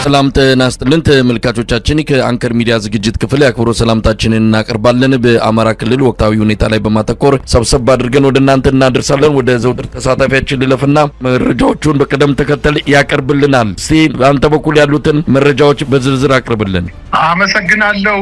ሰላም ጤና ይስጥልን ተመልካቾቻችን ከአንከር ሚዲያ ዝግጅት ክፍል ያክብሮ ሰላምታችንን እናቀርባለን። በአማራ ክልል ወቅታዊ ሁኔታ ላይ በማተኮር ሰብሰብ አድርገን ወደ እናንተ እናደርሳለን። ወደ ዘውትር ተሳታፊያችን ልለፍና መረጃዎቹን በቅደም ተከተል ያቀርብልናል። እስቲ አንተ በኩል ያሉትን መረጃዎች በዝርዝር አቅርብልን። አመሰግናለሁ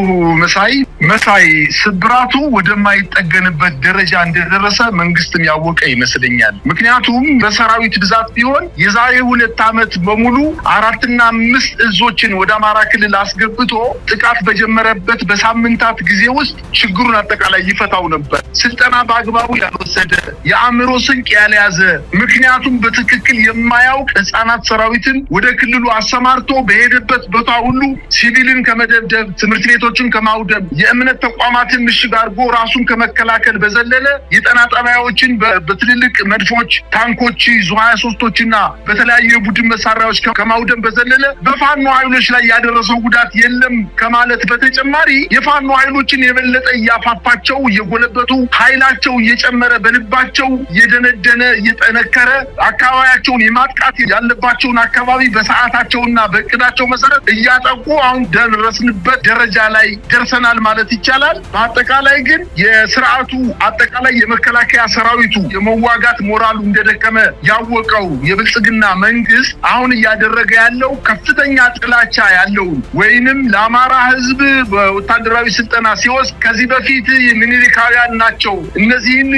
መሳይ ስብራቱ ወደማይጠገንበት ደረጃ እንደደረሰ መንግስትም ያወቀ ይመስለኛል። ምክንያቱም በሰራዊት ብዛት ቢሆን የዛሬ 2 ዓመት በሙሉ 4 እና 5 እዞችን ወደ አማራ ክልል አስገብቶ ጥቃት በጀመረበት በሳምንታት ጊዜ ውስጥ ችግሩን አጠቃላይ ይፈታው ነበር። ስልጠና በአግባቡ ያልወሰደ የአእምሮ ስንቅ ያልያዘ ምክንያቱም በትክክል የማያውቅ ህፃናት ሰራዊትን ወደ ክልሉ አሰማርቶ በሄደበት ቦታ ሁሉ ሲቪልን ከመደብደብ ትምህርት ቤቶችን ከማውደም የእምነት ተቋማትን ምሽግ አድርጎ ራሱን ከመከላከል በዘለለ የጤና ጣቢያዎችን በትልልቅ መድፎች ታንኮች ዙ23ቶችና በተለያዩ የቡድን መሳሪያዎች ከማውደም በዘለለ በፋኖ ኃይሎች ላይ ያደረሰው ጉዳት የለም ከማለት በተጨማሪ የፋኖ ኃይሎችን የበለጠ ያፋፋቸው የጎለበቱ ኃይላቸው እየጨመረ በልባቸው የደነደነ የጠነከረ አካባቢያቸውን የማጥቃት ያለባቸውን አካባቢ በሰዓታቸውና በእቅዳቸው መሰረት እያጠቁ አሁን ደረስንበት ደረጃ ላይ ደርሰናል ማለት ይቻላል። በአጠቃላይ ግን የስርዓቱ አጠቃላይ የመከላከያ ሰራዊቱ የመዋጋት ሞራሉ እንደደከመ ያወቀው የብልጽግና መንግስት አሁን እያደረገ ያለው ከፍተኛ ጥላቻ ያለው ወይንም ለአማራ ህዝብ በወታደራዊ ስልጠና ሲወስድ ከዚህ በፊት ሚኒሊካውያን ናቸው እነዚህን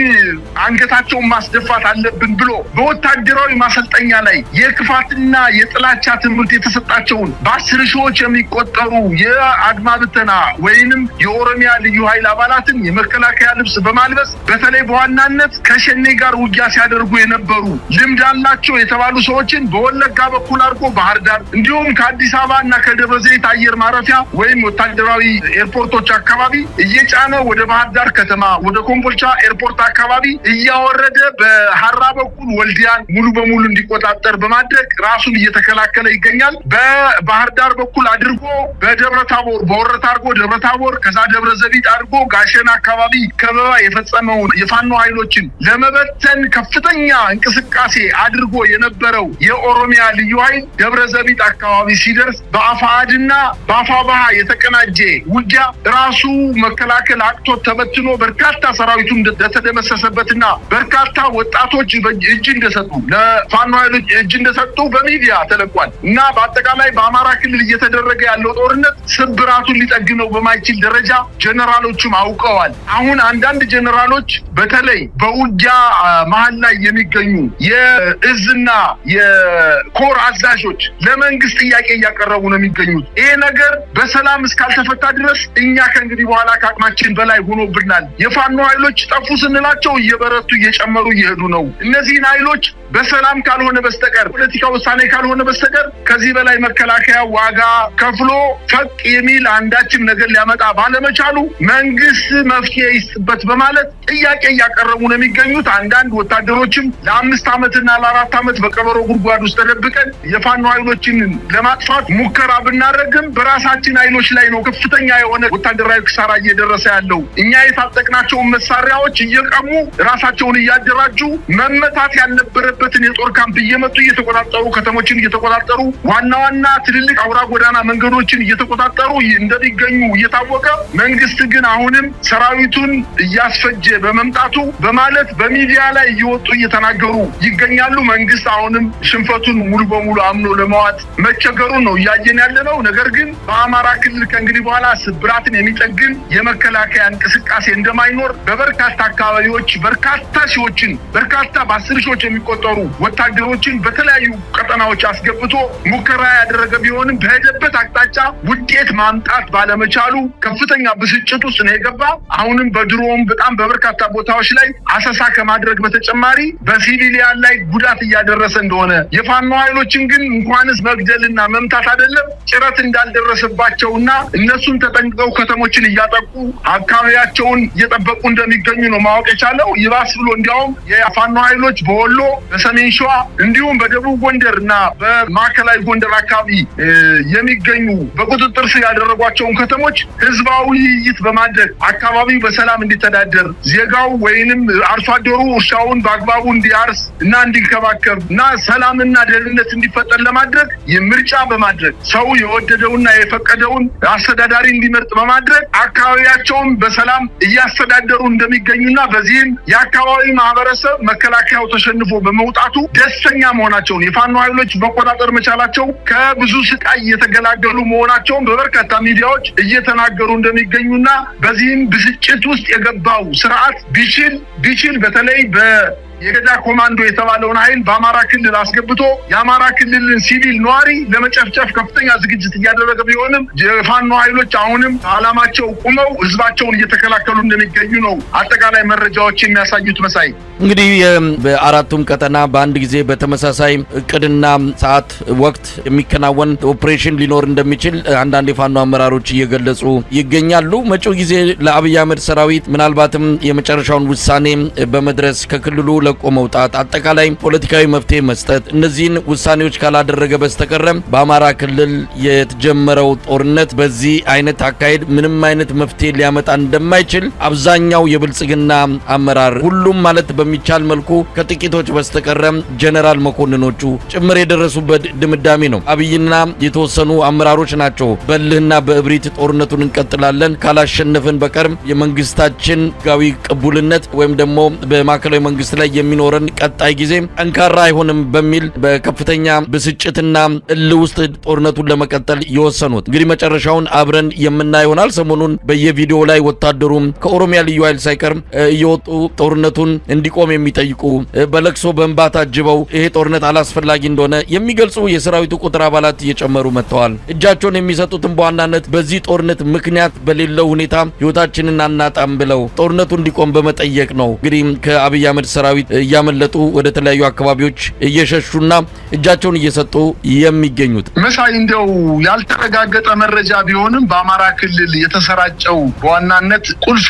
አንገታቸውን ማስደፋት አለብን ብሎ በወታደራዊ ማሰልጠኛ ላይ የክፋትና የጥላቻ ትምህርት የተሰጣቸውን በ10 ሺዎች የሚቆጠሩ የአድማ ብተና ወይንም የኦሮሚያ ልዩ ኃይል አባላትን የመከላከያ ልብስ በማልበስ በተለይ በዋናነት ከሸኔ ጋር ውጊያ ሲያደርጉ የነበሩ ልምድ አላቸው የተባሉ ሰዎችን በወለጋ በኩል አድርጎ ባህር ዳር እንዲሁም ከአዲስ አበባ እና ከደብረ ዘይት አየር ማረፊያ ወይም ወታደራዊ ኤርፖርቶች አካባቢ እየጫነ ወደ ባህር ዳር ከተማ ወደ ኮምቦልቻ ኤርፖርት አካባቢ እያወረደ በሐራ በኩል ወልዲያን ሙሉ በሙሉ እንዲቆጣጠር በማድረግ ራሱን እየተከላከለ ይገኛል። በባህር ዳር በኩል አድርጎ በደብረ ታቦር በወረታ አድርጎ ደብረ ታቦር ከዛ ደብረ ዘቢጥ አድርጎ ጋሸና አካባቢ ከበባ የፈጸመውን የፋኖ ኃይሎችን ለመበተን ከፍተኛ እንቅስቃሴ አድርጎ የነበረው የኦሮሚያ ልዩ ኃይል ደብረ ዘቢጥ አካባቢ ሲደርስ በአፋድና በአፋባሃ የተቀናጀ ውጊያ ራሱ መከላከል አቅቶ ተበትኖ በርካታ ሰራዊቱ እንደተደመሰሰበትና በርካታ ወጣቶች እጅ እንደሰጡ ለፋኖ ኃይሎች እጅ እንደሰጡ በሚዲያ ተለቋል እና በአጠቃላይ በአማራ ክልል እየተደረገ ያለው ጦርነት ስብራቱን ሊጠግነው በማይችል ደረጃ ጀነራሎቹም አውቀዋል። አሁን አንዳንድ ጀነራሎች በተለይ በውጊያ መሃል ላይ የሚገኙ የእዝና የኮር አዛዦች ለመንግስት ጥያቄ እያቀረቡ ነው የሚገኙት። ይሄ ነገር በሰላም እስካልተፈታ ድረስ እኛ ከእንግዲህ በኋላ ከአቅማችን በላይ ሆኖብናል። የፋኖ ኃይሎች ጠፉ ስንላቸው እየበረቱ እየጨመሩ እየሄዱ ነው። እነዚህን ኃይሎች በሰላም ካልሆነ በስተቀር ፖለቲካ ውሳኔ ካልሆነ በስተቀር ከዚህ በላይ መከላከያ ዋጋ ከፍሎ ፈቅ የሚል አንዳችም ነገር ሊያመጣ ባለመቻሉ መንግስት መፍትሄ ይስጥበት በማለት ጥያቄ እያቀረቡ ነው የሚገኙት። አንዳንድ ወታደሮችም ለ5 ዓመትና ለ4 ዓመት በቀበሮ ጉድጓድ ውስጥ ተደብቀን የፋኖ ኃይሎችን ለማጥፋት ሙከራ ብናደርግም በራሳችን ኃይሎች ላይ ነው ከፍተኛ የሆነ ወታደራዊ ክሳራ እየደረሰ ያለው። እኛ የታጠቅናቸውን መሳሪያዎች እየቀሙ ራሳቸውን እያደራጁ መመታት ያልነበረበትን የጦር ካምፕ እየመጡ እየተቆጣጠሩ ከተሞችን እየተቆጣጠሩ ዋና ትልልቅ አውራ ጎዳና መንገዶችን እየተቆጣጠሩ እንደሚገኙ እየታወቀ መንግስት ግን አሁንም ሰራዊቱን እያስፈጀ በመምጣቱ በማለት በሚዲያ ላይ እየወጡ እየተናገሩ ይገኛሉ። መንግስት አሁንም ሽንፈቱን ሙሉ በሙሉ አምኖ ለማዋጥ መቸገሩን ነው እያየን ያለነው። ነገር ግን በአማራ ክልል ከእንግዲህ በኋላ ስብራትን የሚጠግን የመከላከያ እንቅስቃሴ እንደማይኖር በበርካታ አካባቢዎች በርካታ በ10 ሺዎች የሚቆጠሩ ወታደሮችን በተለያዩ ቀጠናዎች አስገብቶ ሙከራ ያደረገ ቢሆንም በሄደበት አቅጣጫ ውጤት ማምጣት ባለመቻሉ ከፍተኛ ብስጭት ውስጥ ነው የገባ። አሁንም በድሮም በጣም በበርካታ ቦታዎች ላይ አሰሳ ከማድረግ በተጨማሪ በሲቪሊያን ላይ ጉዳት እያደረሰ እንደሆነ የፋኖ ኃይሎችን ግን እንኳንስ መግደልና መምታት አይደለም ጭረት እንዳልደረሰባቸውና እነሱን ተጠንቅቀው ከተሞችን እያጠቁ አካባቢያቸውን እየጠበቁ እንደሚገኙ ነው ማወቅ የቻለው። ይባስ ብሎ እንዲያውም የፋኖ ኃይሎች በወሎ በሰሜን ሸዋ እንዲሁም በደቡብ ጎንደርና በማዕከላዊ ጎንደር አካባቢ የሚገኙ በቁጥጥር ስር ያደረጓቸውን ከተሞች ህዝባዊ ውይይት በማድረግ አካባቢው በሰላም እንዲተዳደር ዜጋው ወይንም አርሶ አደሩ እርሻውን በአግባቡ እንዲያርስ እና እንዲንከባከብ እና ሰላምና ደህንነት እንዲፈጠር ለማድረግ ምርጫ በማድረግ ሰው የወደደውና የፈቀደውን አስተዳዳሪ እንዲመርጥ በማድረግ አካባቢያቸውን በሰላም እያስተዳደሩ እንደሚገኙና በዚህም የአካባቢ ማህበረሰብ መከላከያው ተሸንፎ በመውጣቱ ደስተኛ መሆናቸውን የፋኖ ኃይሎች መቆጣጠር መቻላቸው ከብዙ ስቃይ የተገላገሉ መሆናቸውን በበርካታ ሚዲያዎች እየተናገሩ እንደሚገኙና በዚህም ብስጭት ውስጥ የገባው ስርዓት ቢችል በተለይ የገዳ ኮማንዶ የተባለውን ኃይል በአማራ ክልል አስገብቶ የአማራ ክልልን ሲቪል ነዋሪ ለመጨፍጨፍ ከፍተኛ ዝግጅት እያደረገ ቢሆንም የፋኖ ኃይሎች አሁንም ዓላማቸው ቁመው ህዝባቸውን እየተከላከሉ እንደሚገኙ ነው አጠቃላይ መረጃዎች የሚያሳዩት። መሳይ እንግዲህ በአራቱም ቀጠና በአንድ ጊዜ በተመሳሳይ እቅድና ሰዓት ወቅት የሚከናወን ኦፕሬሽን ሊኖር እንደሚችል አንዳንድ የፋኖ አመራሮች እየገለጹ ይገኛሉ። መጪው ጊዜ ለአብይ አህመድ ሰራዊት ምናልባትም የመጨረሻውን ውሳኔ በመድረስ ከክልሉ ለቆ መውጣት፣ አጠቃላይ ፖለቲካዊ መፍትሄ መስጠት፣ እነዚህን ውሳኔዎች ካላደረገ በስተቀር በአማራ ክልል የተጀመረው ጦርነት በዚህ አይነት አካሄድ ምንም አይነት መፍትሄ ሊያመጣ እንደማይችል አብዛኛው የብልጽግና አመራር ሁሉም ማለት በሚቻል መልኩ ከጥቂቶች በስተቀር ጀነራል መኮንኖቹ ጭምር የደረሱበት ድምዳሜ ነው። አብይና የተወሰኑ አመራሮች ናቸው በልህና በእብሪት ጦርነቱን እንቀጥላለን ካላሸነፍን በቀር የመንግስታችን ጋዊ ቅቡልነት ወይም ደግሞ በማዕከላዊ መንግስት ላይ የሚኖረን ቀጣይ ጊዜ ጠንካራ አይሆንም በሚል በከፍተኛ ብስጭትና እልህ ውስጥ ጦርነቱን ለመቀጠል የወሰኑት። እንግዲህ መጨረሻውን አብረን የምናየው ይሆናል። ሰሞኑን በየቪዲዮ ላይ ወታደሩም ከኦሮሚያ ልዩ ኃይል ሳይቀር እየወጡ ጦርነቱን እንዲቆም የሚጠይቁ በለቅሶ በእንባ ታጅበው ይሄ ጦርነት አላስፈላጊ እንደሆነ የሚገልጹ የሰራዊቱ ቁጥር አባላት እየጨመሩ መጥተዋል። እጃቸውን የሚሰጡትን በዋናነት በዚህ ጦርነት ምክንያት በሌለው ሁኔታ ህይወታችንን አናጣም ብለው ጦርነቱ እንዲቆም በመጠየቅ ነው። እንግዲህ ከአብይ አህመድ ሰራዊት እያመለጡ ወደ ተለያዩ አካባቢዎች እየሸሹና እጃቸውን እየሰጡ የሚገኙት። መሳይ እንደው ያልተረጋገጠ መረጃ ቢሆንም በአማራ ክልል የተሰራጨው በዋናነት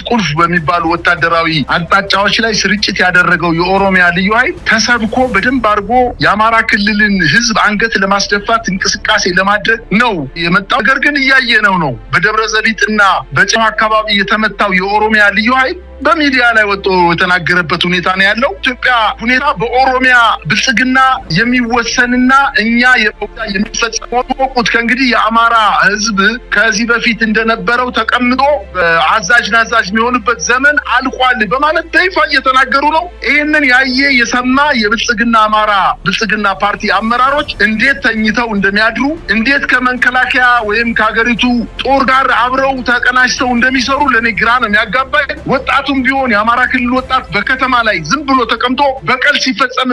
ቁልፍ በሚባሉ ወታደራዊ አቅጣጫዎች ላይ ስርጭት ያደረገው የኦሮሚያ ልዩ ኃይል ተሰብኮ በደንብ አድርጎ የአማራ ክልልን ህዝብ አንገት ለማስደፋት እንቅስቃሴ ለማድረግ ነው የመጣው። ነገር ግን እያየነው ነው። በደብረ ዘቢጥና በጨው አካባቢ የተመታው የኦሮሚያ ልዩ ኃይል በሚዲያ ላይ ወጥቶ የተናገረበት ሁኔታ ነው ያለው። ኢትዮጵያ ሁኔታ በኦሮሚያ ብልጽግና የሚወሰንና እኛ የሚፈጸመው ወቁት ከእንግዲህ የአማራ ህዝብ ከዚህ በፊት እንደነበረው ተቀምጦ አዛዥ ናዛዥ የሚሆንበት ዘመን አልቋል በማለት በይፋ እየተናገሩ ነው። ይህንን ያየ የሰማ ብልጽግና ፓርቲ አመራሮች እንዴት ተኝተው እንደሚያድሩ እንዴት ከመከላከያ ወይም ከሀገሪቱ ጦር ጋር አብረው ተቀናጅተው እንደሚሰሩ ለኔ ግራ ነው የሚያጋባኝ። ወጣቱም ቢሆን የአማራ ክልል ወጣት በከተማ ላይ ዝም ብሎ ተቀምጦ በቀል ሲፈጸም